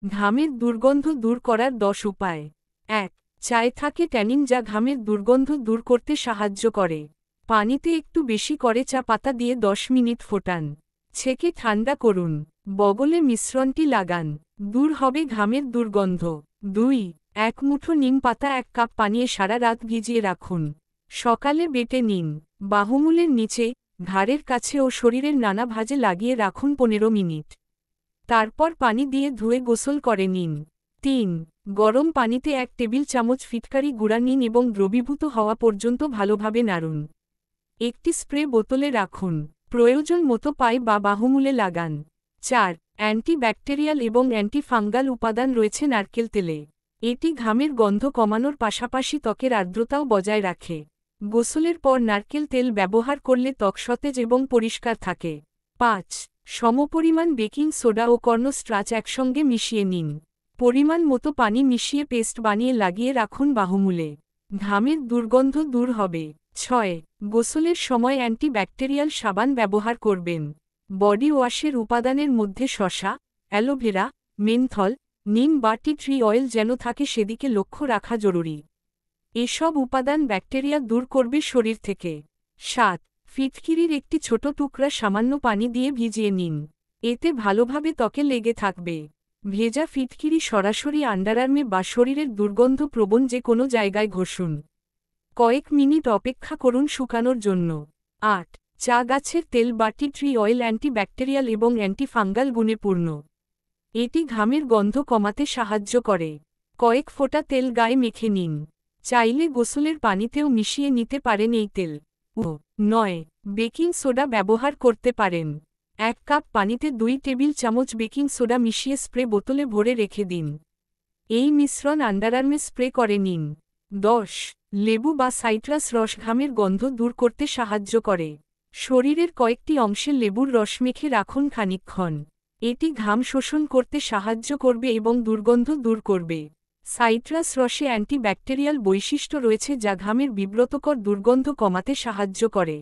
ঘামের দুর্গন্ধ দূর করার 10 উপায়। ১. চায়ে থাকে ট্যানিন যা ঘামের দুর্গন্ধ দূর করতে সাহায্য করে। পানিতে একটু বেশি করে চা পাতা দিয়ে 10 মিনিট ফোটান। ছেঁকে ঠান্ডা করুন। বগলে মিশ্রণটি লাগান। দূর হবে ঘামের দুর্গন্ধ। ২. 1 মুঠো নিম পাতা 1 কাপ পানিয়ে সারা রাত ভিজিয়ে রাখুন। সকালে বেটে নিন। বাহুমূলের নিচে, ঘাড়ের কাছে ও শরীরের নানা ভাঁজে লাগিয়ে রাখুন 15 মিনিট। তারপর পানি দিয়ে ধুয়ে গোসল করে নিন। ৩. গরম পানিতে 1 টেবিল চামচ ফিটকারি গুঁড়া নিন এবং দ্রবীভূত হওয়া পর্যন্ত ভালোভাবে নাড়ুন। একটি স্প্রে বোতলে রাখুন। প্রয়োজন মতো পায়ে বা বাহুমূলে লাগান। ৪. অ্যান্টিব্যাকটেরিয়াল এবং অ্যান্টিফাঙ্গাল উপাদান রয়েছে নারকেল তেলে। এটি ঘামের গন্ধ কমানোর পাশাপাশি ত্বকের আর্দ্রতাও বজায় রাখে। গোসলের পর নারকেল তেল ব্যবহার করলে ত্বক সতেজ এবং পরিষ্কার থাকে। ৫. সমপরিমাণ বেকিং সোডা ও কর্নস্টার্চ একসঙ্গে মিশিয়ে নিন। পরিমাণ মতো পানি মিশিয়ে পেস্ট বানিয়ে লাগিয়ে রাখুন বাহুমূলে। ঘামের দুর্গন্ধ দূর হবে। ৬. গোসলের সময় অ্যান্টিব্যাকটেরিয়াল সাবান ব্যবহার করবেন। বডি ওয়াশের উপাদানের মধ্যে শসা, অ্যালোভেরা, মেনথল, নিম বা টি ট্রি অয়েল যেন থাকে সেদিকে লক্ষ্য রাখা জরুরি। এসব উপাদান ব্যাকটেরিয়া দূর করবে শরীর থেকে। ৭. ফিটকিরির একটি ছোট টুকরা সামান্য পানি দিয়ে ভিজিয়ে নিন। এতে ভালোভাবে ত্বকে লেগে থাকবে। ভেজা ফিটকিরি সরাসরি আন্ডারআর্মে বা শরীরের দুর্গন্ধ প্রবণ যে কোনো জায়গায় ঘষুন। কয়েক মিনিট অপেক্ষা করুন শুকানোর জন্য। ৮. চা গাছের তেল বা টি ট্রি অয়েল অ্যান্টিব্যাকটেরিয়াল এবং অ্যান্টিফাঙ্গাল গুণে পূর্ণ। এটি ঘামের গন্ধ কমাতে সাহায্য করে। কয়েক ফোঁটা তেল গায়ে মেখে নিন। চাইলে গোসলের পানিতেও মিশিয়ে নিতে পারেন এই তেল। ৯. বেকিং সোডা ব্যবহার করতে পারেন। 1 কাপ পানিতে 2 টেবিল চামচ বেকিং সোডা মিশিয়ে স্প্রে বোতলে ভরে রেখে দিন। এই মিশ্রণ আন্ডারআর্মে স্প্রে করে নিন। ১০. লেবু বা সাইট্রাস রস ঘামের গন্ধ দূর করতে সাহায্য করে। শরীরের কয়েকটি অংশে লেবুর রস মেখে রাখুন খানিকক্ষণ। এটি ঘাম শোষণ করতে সাহায্য করবে এবং দুর্গন্ধ দূর করবে। সাইট্রাস রসে অ্যান্টিব্যাকটেরিয়াল বৈশিষ্ট্য রয়েছে যা ঘামের বিব্রতকর দুর্গন্ধ কমাতে সাহায্য করে।